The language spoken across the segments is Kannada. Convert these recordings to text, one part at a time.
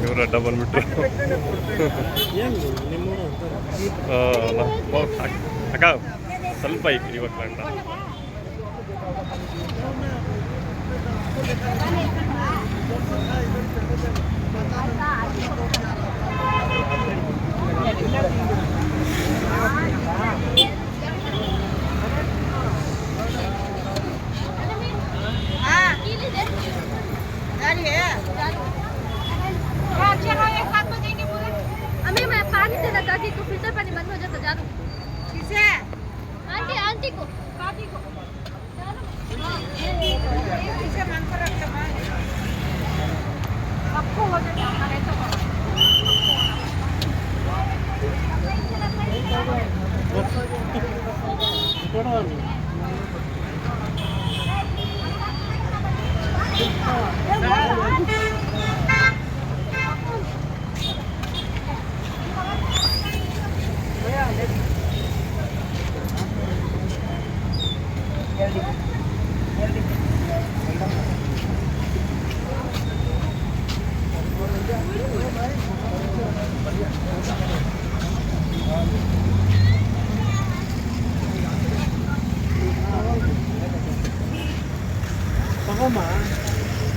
ಇವರ ಡಬಲ್ ಮೀಟ್ರ್ ಅಕ್ಕ ಸ್ವಲ್ಪ ಇವಾಗ ಅಂತ पानी देना दादी को फिल्टर पानी बंद हो जाता जानो किसे आंटी आंटी को काकी को किसे मन पर रखते हैं आपको हो जाता हमारे तो ತಗೋಮ್ಮ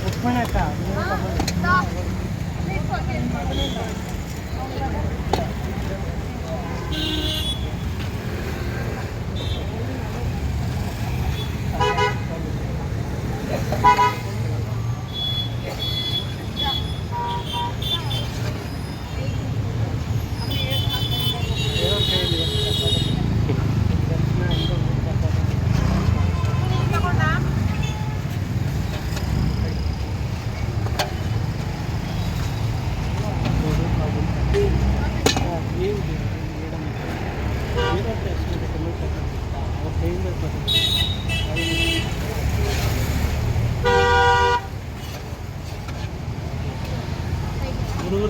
ಉಪ್ಪಿನಕ್ಕ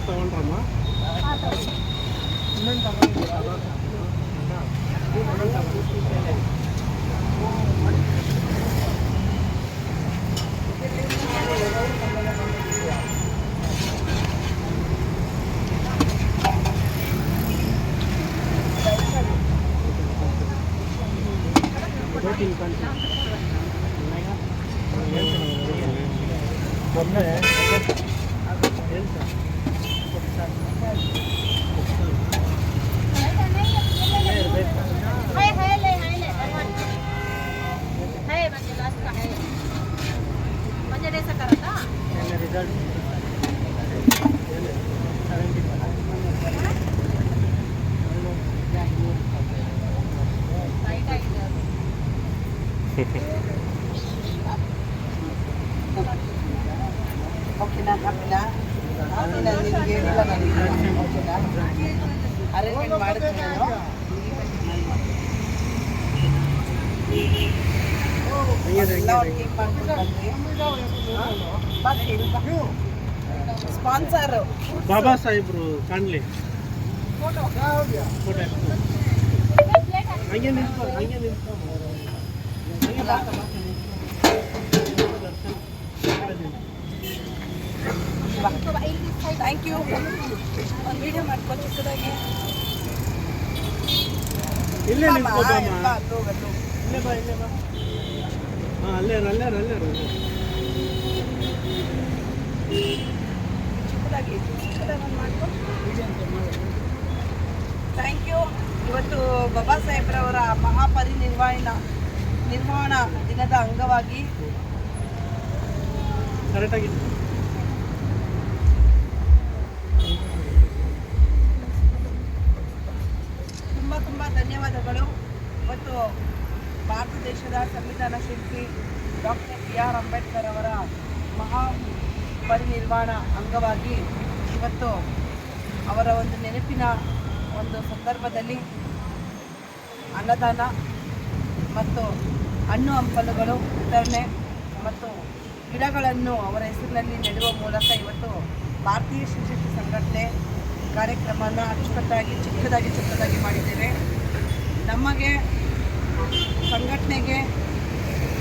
ತಗೊಂಡ್ರಮ್ಮ ಓಕೆನಾ ಹಾಕಿಲ್ಲ ನಿಮಗೆ ಹೇಳಿಲ್ಲ ನಾನು ಓಕೆನಾ ಅರೇಂಜ್ಮೆಂಟ್ ಮಾಡ್ತೀನಿ ಸ್ಪಾನ್ಸರ್ ಬಾಬಾ ಸಾಹೇಬ್ರು ಕಾಣ್ಲಿ ಫೋಟೋ ಹಂಗೆ ನಿಂತ್ಕೊ ಥ್ಯಾಂಕ್ ಯು ಒಂದು ವಿಡಿಯೋ ಮಾಡ್ಕೊ ಚಿಕ್ಕದಾಗಿ ಇಲ್ಲೇ ನಿಂತ್ಕೋಬಮ್ಮ ಇಲ್ಲೇ ಬಾ ಹಾಂ ಅಲ್ಲೇ ಚಿಕ್ಕದಾಗಿ ಒಂದು ಮಾಡ್ಕೊ ಥ್ಯಾಂಕ್ ಯು ಇವತ್ತು ಬಾಬಾ ಸಾಹೇಬ್ರವರ ನಿರ್ವಹಣಾ ದಿನದ ಅಂಗವಾಗಿ ಕರೆಕ್ಟಾಗಿ ತುಂಬ ಧನ್ಯವಾದಗಳು. ಇವತ್ತು ಭಾರತ ದೇಶದ ಸಂವಿಧಾನ ಶಿಲ್ಪಿ ಡಾಕ್ಟರ್ BR ಅಂಬೇಡ್ಕರ್ ಅವರ ಪರಿನಿರ್ವಾಣ ಅಂಗವಾಗಿ ಇವತ್ತು ಅವರ ಒಂದು ನೆನಪಿನ ಒಂದು ಸಂದರ್ಭದಲ್ಲಿ ಅನ್ನದಾನ ಮತ್ತು ಹಣ್ಣು ಹಂಪಲುಗಳು ವಿತರಣೆ ಮತ್ತು ಗಿಡಗಳನ್ನು ಅವರ ಹೆಸರಿನಲ್ಲಿ ನೆಡುವ ಮೂಲಕ ಇವತ್ತು ಭಾರತೀಯ ಶಿಕ್ಷಕ ಸಂಘಟನೆ ಕಾರ್ಯಕ್ರಮನ ಅಚ್ಚುಕಟ್ಟಾಗಿ ಚಿಕ್ಕದಾಗಿ ಮಾಡಿದ್ದೇವೆ. ನಮಗೆ ಸಂಘಟನೆಗೆ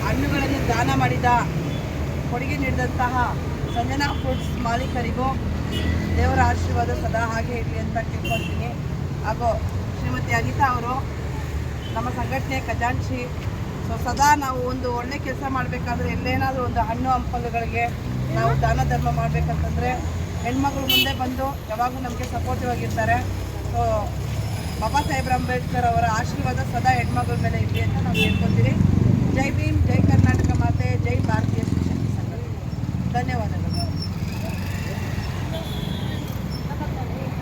ಹಣ್ಣುಗಳನ್ನು ದಾನ ಮಾಡಿದ ಕೊಡುಗೆ ನೀಡಿದಂತಹ ಸಂಜನಾ ಫ್ರೂಟ್ಸ್ ಮಾಲೀಕರಿಗೂ ದೇವರ ಆಶೀರ್ವಾದ ಸದಾ ಹಾಗೆ ಇರಲಿ ಅಂತ ಕೇಳ್ಕೊಳ್ತೀನಿ. ಹಾಗೂ ಶ್ರೀಮತಿ ಅನಿತಾ ಅವರು ನಮ್ಮ ಸಂಘಟನೆ ಖಜಾಂಚಿ. ಸೊ ಸದಾ ನಾವು ಒಂದು ಒಳ್ಳೆ ಕೆಲಸ ಮಾಡಬೇಕಾದ್ರೆ ಎಲ್ಲೇನಾದರೂ ಒಂದು ಹಣ್ಣು ಹಂಪಲುಗಳಿಗೆ ನಾವು ದಾನ ಧರ್ಮ ಮಾಡಬೇಕಂತಂದರೆ ಹೆಣ್ಮಗಳು ಮುಂದೆ ಬಂದು ಯಾವಾಗಲೂ ನಮಗೆ ಸಪೋರ್ಟಿವ್ ಆಗಿರ್ತಾರೆ. ಸೊ ಬಾಬಾ ಸಾಹೇಬ್ ಅಂಬೇಡ್ಕರ್ ಅವರ ಆಶೀರ್ವಾದ ಸದಾ ಹೆಣ್ಮಗಳ ಮೇಲೆ ಇರಲಿ ಅಂತ ನಾವು ಕೇಳ್ಕೊತೀವಿ. ಜೈ ಭೀಮ್, ಜೈ ಕರ್ನಾಟಕ ಮಾತೆ, ಜೈ ಭಾರತೀಯ ಶಿಕ್ಷಣ ಸಂಘ. ಧನ್ಯವಾದಗಳು.